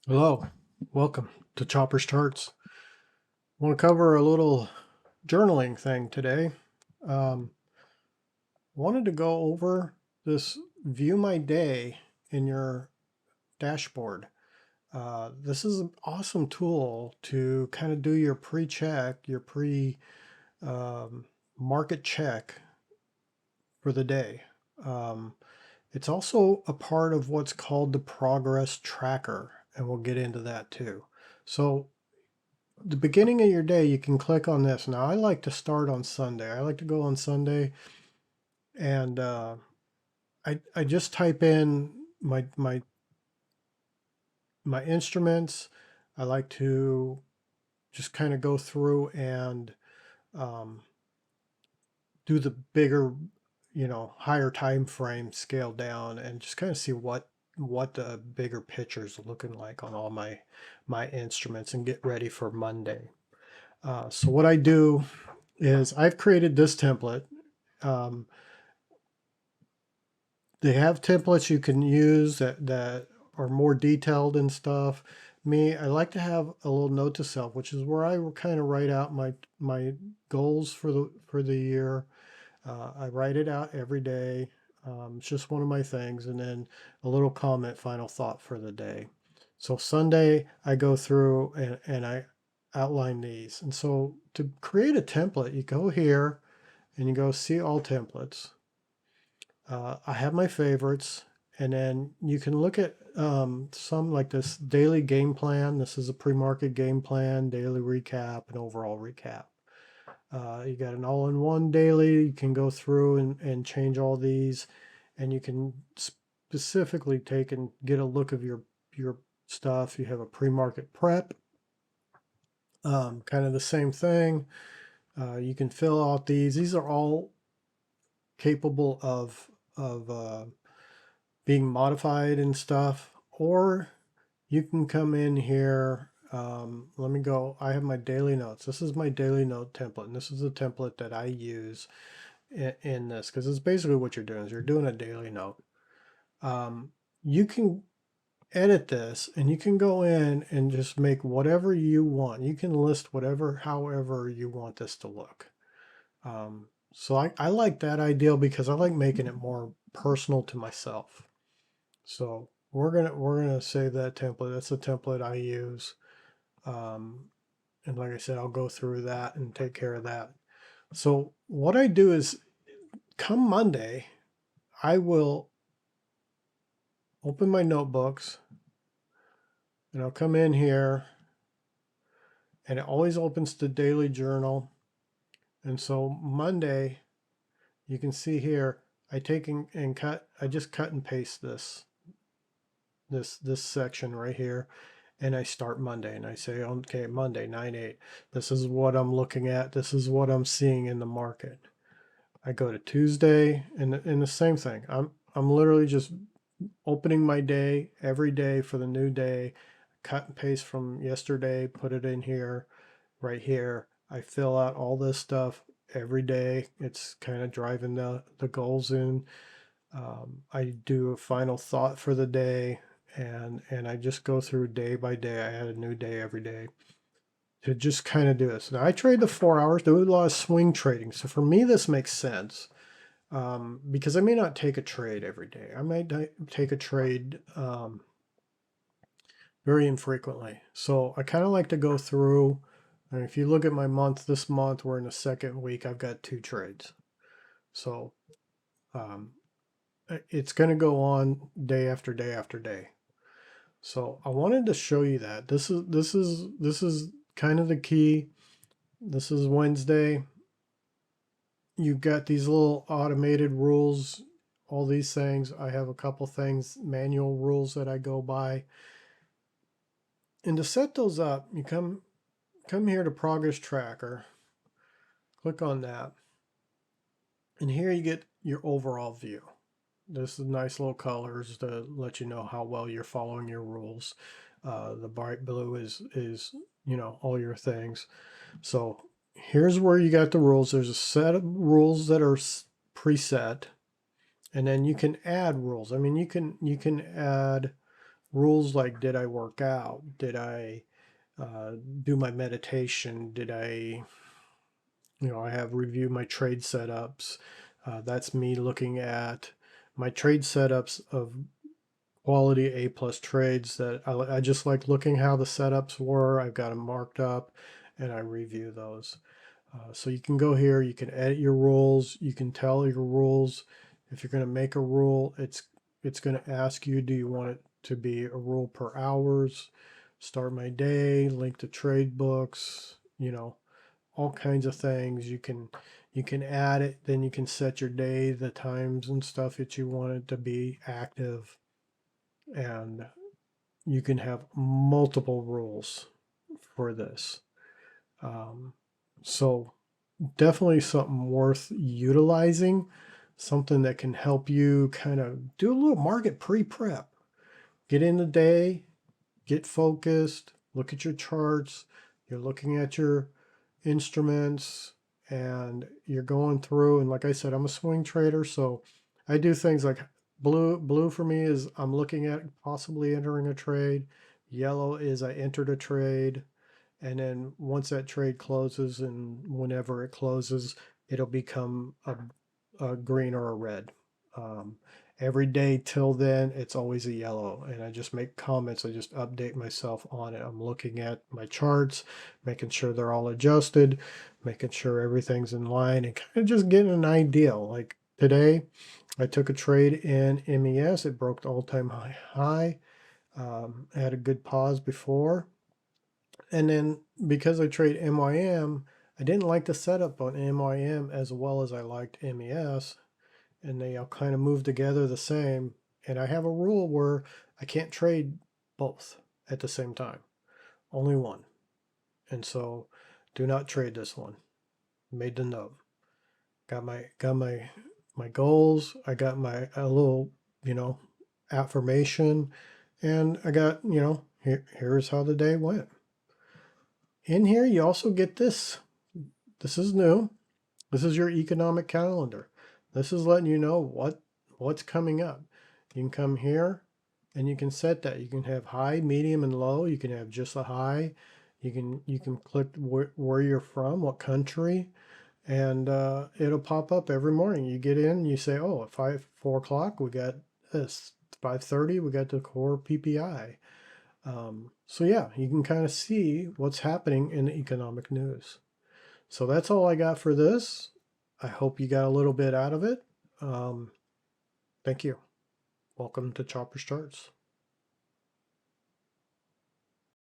Hello, welcome to Chopper's Charts. I want to cover a little journaling thing today. Um, Wanted to go over this view my day in your dashboard. This is an awesome tool to kind of do your pre-check, your pre market check for the day. Um, it's also a part of what's called the progress tracker, and we'll get into that too. So the beginning of your day, you can click on this. Now, I like to start on Sunday. I like to go on Sunday and I just type in my instruments. I like to just kind of go through and um, do the bigger, higher time frame scale down and just kind of see what the bigger picture's looking like on all my instruments and get ready for Monday. So what I do is I've created this template. Um, they have templates you can use that are more detailed and stuff. Me, I like to have a little note to self, which is where I kind of write out my goals for the year. I write it out every day. It's just one of my things, and then a little comment, final thought for the day. So Sunday, I go through and I outline these. And so to create a template, you go here and you go see all templates. I have my favorites, and then you can look at some like this daily game plan. This is a pre-market game plan, daily recap, and overall recap. You got an all-in-one daily. You can go through and change all these, and you can specifically take and get a look of your stuff. You have a pre-market prep, kind of the same thing. You can fill out these. These are all capable of being modified and stuff, or you can come in here. Let me go. I have my daily notes. This is my daily note template, and this is the template that I use in this because it's basically what you're doing is you're doing a daily note. You can edit this and you can go in and just make whatever you want. You can list however you want this to look. So I like that ideal because I like making it more personal to myself. So we're gonna save that template. That's the template I use. Um, and like I said, I'll go through that and take care of that. So what I do is come Monday, I will open my notebooks and I'll come in here and it always opens the daily journal. And so Monday, you can see here, I take and cut, I just cut and paste this section right here, and I start Monday and I say, okay, Monday 9/8. This is what I'm looking at. This is what I'm seeing in the market. I go to Tuesday and the same thing. I'm literally just opening my day every day for the new day, cut and paste from yesterday, put it in here, right here. I fill out all this stuff every day. It's kind of driving the goals in. I do a final thought for the day, and I just go through day by day. I add a new day every day to just kind of do this. Now I trade the 4 hours, do a lot of swing trading. So for me, this makes sense because I may not take a trade every day. I might take a trade very infrequently. So I kind of like to go through. And if you look at my month, this month we're in the second week. I've got 2 trades. So um, it's going to go on day after day after day. So I wanted to show you that. This is kind of the key. This is Wednesday. You've got these little automated rules, all these things. I have a couple things, manual rules that I go by. And to set those up, you come here to Progress Tracker, click on that, and here you get your overall view. This is nice little colors to let you know how well you're following your rules. The bright blue is all your things. So here's where you got the rules. There's a set of rules that are preset, and then you can add rules. I mean, you can add rules like, did I work out? Did I do my meditation? Did I, I have reviewed my trade setups. That's me looking at my trade setups of quality A plus trades that I just like looking how the setups were. I've got them marked up and I review those. So you can go here, you can edit your rules, you can tell your rules. If you're going to make a rule, it's going to ask you, do you want it to be a rule per hours, start my day, link to trade books, all kinds of things. You can add it, then you can set your day, the times and stuff that you want it to be active, and you can have multiple rules for this. So definitely something worth utilizing, something that can help you kind of do a little market pre-prep. Get in the day, get focused, look at your charts, you're looking at your instruments, and you're going through. And like I said, I'm a swing trader, so I do things like blue for me is I'm looking at possibly entering a trade. Yellow is I entered a trade. And then once that trade closes and whenever it closes, it'll become a green or a red. Um, every day till then, it's always a yellow. And I just make comments. I just update myself on it. I'm looking at my charts, making sure they're all adjusted, making sure everything's in line, and kind of just getting an idea. Like today, I took a trade in MES. It broke the all-time high. I had a good pause before. And then because I trade MYM, I didn't like the setup on MYM as well as I liked MES, and they all kind of move together the same. And I have a rule where I can't trade both at the same time, only one. And so do not trade this one. Made the note. Got my goals. I got my a little, affirmation, and I got, here's how the day went. In here, you also get this. This is new. This is your economic calendar. This is letting you know what's coming up. You can come here and you can set that. You can have high, medium, and low. You can have just a high. You can click where you're from, what country, and it'll pop up every morning. You get in, you say, oh, at 4 o'clock we got this. 5:30 we got the core PPI. So yeah, you can kind of see what's happening in the economic news. So that's all I got for this. I hope you got a little bit out of it. Thank you. Welcome to Chopper's Charts.